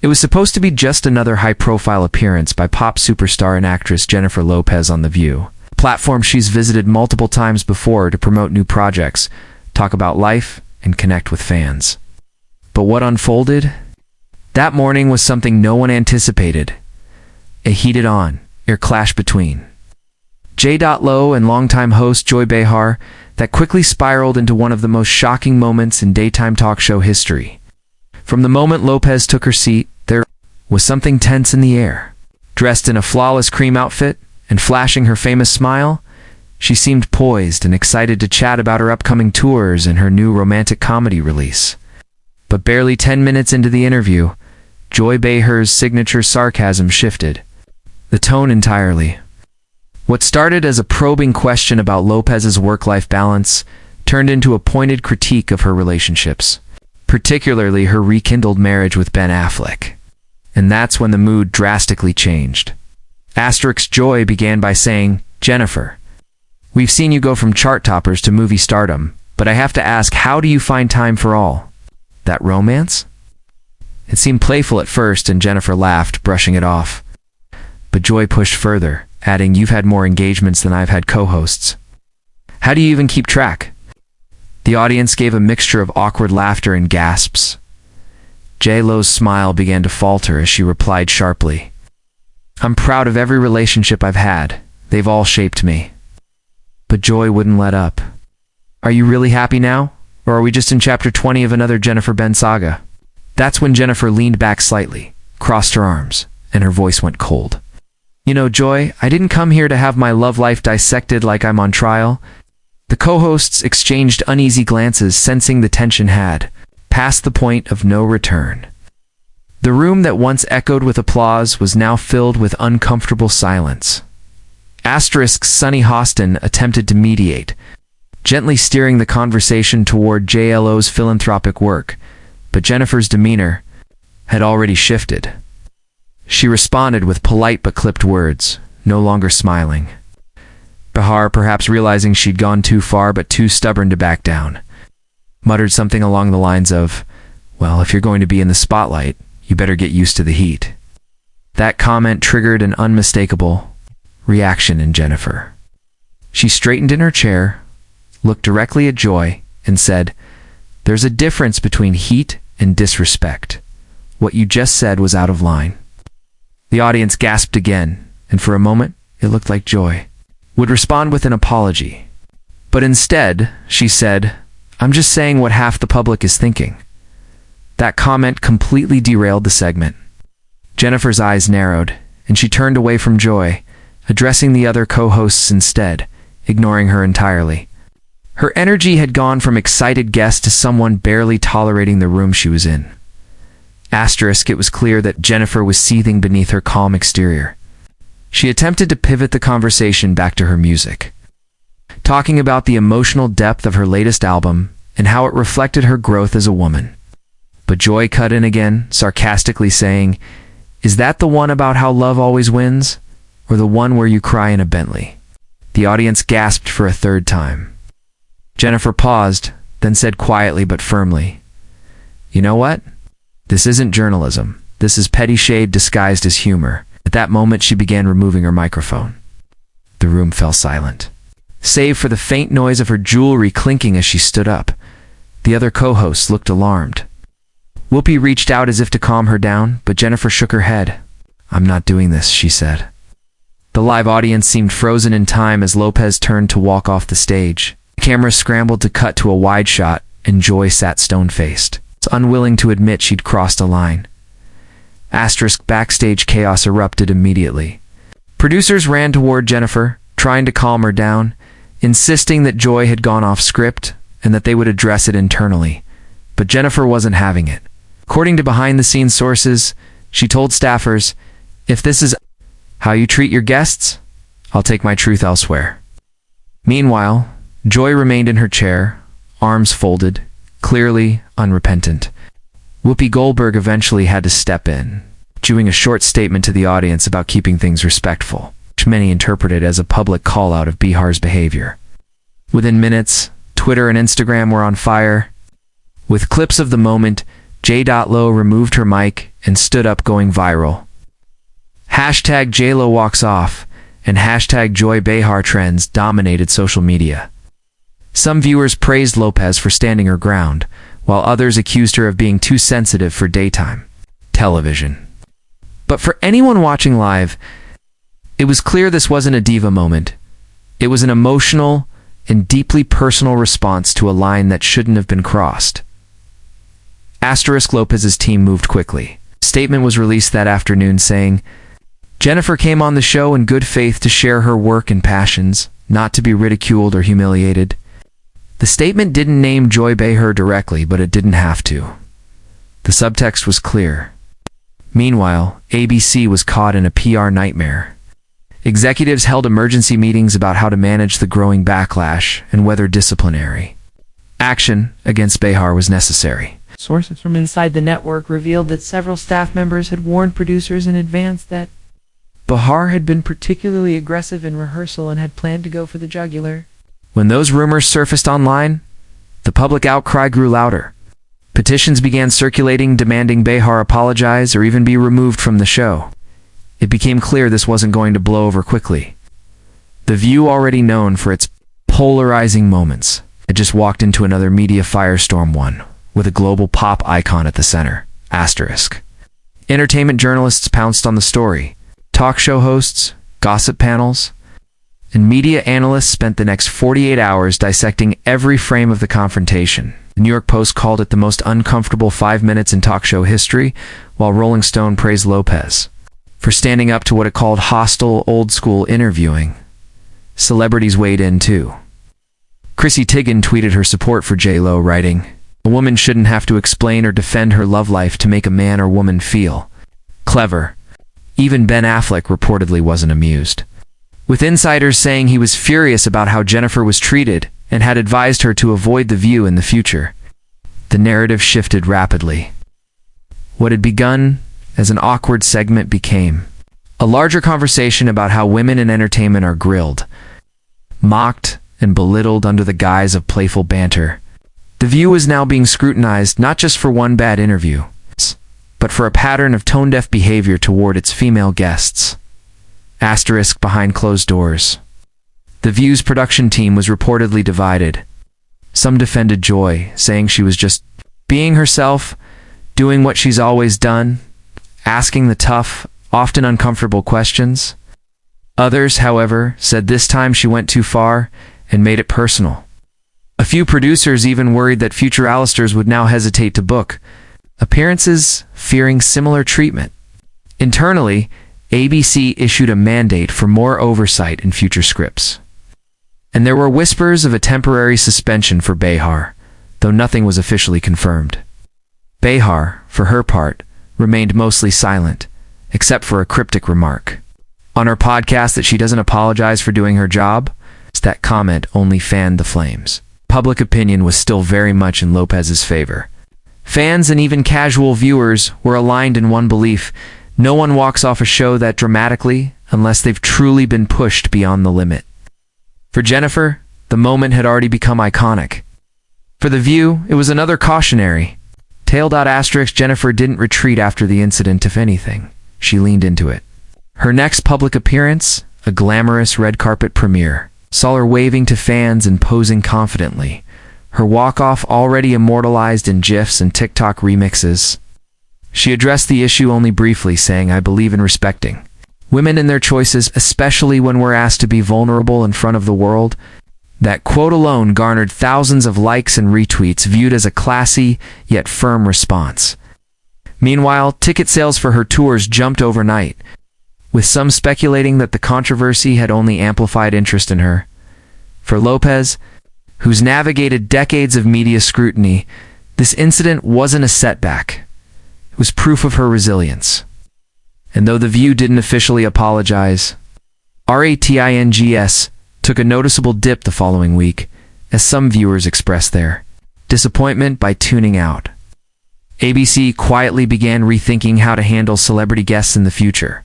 It was supposed to be just another high-profile appearance by pop superstar and actress Jennifer Lopez on The View, a platform she's visited multiple times before to promote new projects, talk about life, and connect with fans. But what unfolded? That morning was something no one anticipated. A heated on-air clash between J.Lo and longtime host Joy Behar that quickly spiraled into one of the most shocking moments in daytime talk show history. From the moment Lopez took her seat, there was something tense in the air. Dressed in a flawless cream outfit and flashing her famous smile, she seemed poised and excited to chat about her upcoming tours and her new romantic comedy release. But barely 10 minutes into the interview, Joy Behar's signature sarcasm shifted the tone entirely. What started as a probing question about Lopez's work-life balance turned into a pointed critique of her relationships, particularly her rekindled marriage with Ben Affleck. And that's when the mood drastically changed. Joy began by saying, "Jennifer, we've seen you go from chart toppers to movie stardom, but I have to ask, how do you find time for all that romance?" It seemed playful at first, and Jennifer laughed, brushing it off. But Joy pushed further, adding, "You've had more engagements than I've had co-hosts. How do you even keep track?" The audience gave a mixture of awkward laughter and gasps. J.Lo's smile began to falter as she replied sharply, "I'm proud of every relationship I've had. They've all shaped me." But Joy wouldn't let up. "Are you really happy now? Or are we just in chapter 20 of another Jennifer Ben saga?" That's when Jennifer leaned back slightly, crossed her arms, and her voice went cold. "You know, Joy, I didn't come here to have my love life dissected like I'm on trial." The co-hosts exchanged uneasy glances, sensing the tension had passed the point of no return. The room that once echoed with applause was now filled with uncomfortable silence. Sunny Hostin attempted to mediate, gently steering the conversation toward J.Lo's philanthropic work, but Jennifer's demeanor had already shifted. She responded with polite but clipped words, no longer smiling. Behar, perhaps realizing she'd gone too far but too stubborn to back down, muttered something along the lines of, "Well, if you're going to be in the spotlight, you better get used to the heat." That comment triggered an unmistakable reaction in Jennifer. She straightened in her chair, looked directly at Joy, and said, "There's a difference between heat and disrespect. What you just said was out of line." The audience gasped again, and for a moment, it looked like Joy would respond with an apology. But instead, she said, "I'm just saying what half the public is thinking." That comment completely derailed the segment. Jennifer's eyes narrowed, and she turned away from Joy, addressing the other co-hosts instead, ignoring her entirely. Her energy had gone from excited guest to someone barely tolerating the room she was in. It was clear that Jennifer was seething beneath her calm exterior. She attempted to pivot the conversation back to her music, talking about the emotional depth of her latest album and how it reflected her growth as a woman. But Joy cut in again, sarcastically saying, "Is that the one about how love always wins? Or the one where you cry in a Bentley?" The audience gasped for a third time. Jennifer paused, then said quietly but firmly, "You know what? This isn't journalism. This is petty shade disguised as humor." At that moment, she began removing her microphone. The room fell silent, save for the faint noise of her jewelry clinking as she stood up. The other co-hosts looked alarmed. Whoopi reached out as if to calm her down, but Jennifer shook her head. "I'm not doing this," she said. The live audience seemed frozen in time as Lopez turned to walk off the stage. The camera scrambled to cut to a wide shot, and Joy sat stone-faced, unwilling to admit she'd crossed a line. Backstage chaos erupted immediately. Producers ran toward Jennifer, trying to calm her down, insisting that Joy had gone off script and that they would address it internally. But Jennifer wasn't having it. According to behind-the-scenes sources, she told staffers, "If this is how you treat your guests, I'll take my truth elsewhere." Meanwhile, Joy remained in her chair, arms folded, clearly unrepentant. Whoopi Goldberg eventually had to step in, issuing a short statement to the audience about keeping things respectful, which many interpreted as a public call-out of Behar's behavior. Within minutes, Twitter and Instagram were on fire. With clips of the moment, J.Lo removed her mic and stood up, going viral. Hashtag JLo walks off and hashtag Joy Behar trends dominated social media. Some viewers praised Lopez for standing her ground, while others accused her of being too sensitive for daytime television. But for anyone watching live, it was clear this wasn't a diva moment. It was an emotional and deeply personal response to a line that shouldn't have been crossed. Lopez's team moved quickly. A statement was released that afternoon saying, "Jennifer came on the show in good faith to share her work and passions, not to be ridiculed or humiliated." The statement didn't name Joy Behar directly, but it didn't have to. The subtext was clear. Meanwhile, ABC was caught in a PR nightmare. Executives held emergency meetings about how to manage the growing backlash and whether disciplinary action against Behar was necessary. Sources from inside the network revealed that several staff members had warned producers in advance that Behar had been particularly aggressive in rehearsal and had planned to go for the jugular. When those rumors surfaced online, the public outcry grew louder. Petitions began circulating demanding Behar apologize or even be removed from the show. It became clear this wasn't going to blow over quickly. The View, already known for its polarizing moments, had just walked into another media firestorm, one with a global pop icon at the center. Entertainment journalists pounced on the story. Talk show hosts, gossip panels, and media analysts spent the next 48 hours dissecting every frame of the confrontation. The New York Post called it the most uncomfortable 5 minutes in talk show history, while Rolling Stone praised Lopez for standing up to what it called hostile, old-school interviewing. Celebrities weighed in too. Chrissy Teigen tweeted her support for J.Lo, writing, "A woman shouldn't have to explain or defend her love life to make a man or woman feel clever." Even Ben Affleck reportedly wasn't amused, with insiders saying he was furious about how Jennifer was treated and had advised her to avoid The View in the future. The narrative shifted rapidly. What had begun as an awkward segment became a larger conversation about how women in entertainment are grilled, mocked, and belittled under the guise of playful banter. The View was now being scrutinized not just for one bad interview, but for a pattern of tone-deaf behavior toward its female guests. Behind closed doors. The View's production team was reportedly divided. Some defended Joy, saying she was just being herself, doing what she's always done, asking the tough, often uncomfortable questions. Others, however, said this time she went too far and made it personal. A few producers even worried that future Alisters would now hesitate to book appearances, fearing similar treatment. Internally, ABC issued a mandate for more oversight in future scripts. And there were whispers of a temporary suspension for Behar, though nothing was officially confirmed. Behar, for her part, remained mostly silent, except for a cryptic remark on her podcast that she doesn't apologize for doing her job. That comment only fanned the flames. Public opinion was still very much in Lopez's favor. Fans and even casual viewers were aligned in one belief: no one walks off a show that dramatically unless they've truly been pushed beyond the limit. For Jennifer, the moment had already become iconic. For The View, it was another cautionary tale. Jennifer didn't retreat after the incident. If anything, she leaned into it. Her next public appearance, a glamorous red carpet premiere, saw her waving to fans and posing confidently, her walk-off already immortalized in GIFs and TikTok remixes. She addressed the issue only briefly, saying, "I believe in respecting women and their choices, especially when we're asked to be vulnerable in front of the world." That quote alone garnered thousands of likes and retweets, viewed as a classy yet firm response. Meanwhile, ticket sales for her tours jumped overnight, with some speculating that the controversy had only amplified interest in her. For Lopez, who's navigated decades of media scrutiny, this incident wasn't a setback. It was proof of her resilience. And though The View didn't officially apologize, ratings took a noticeable dip the following week, as some viewers expressed their disappointment by tuning out. ABC quietly began rethinking how to handle celebrity guests in the future.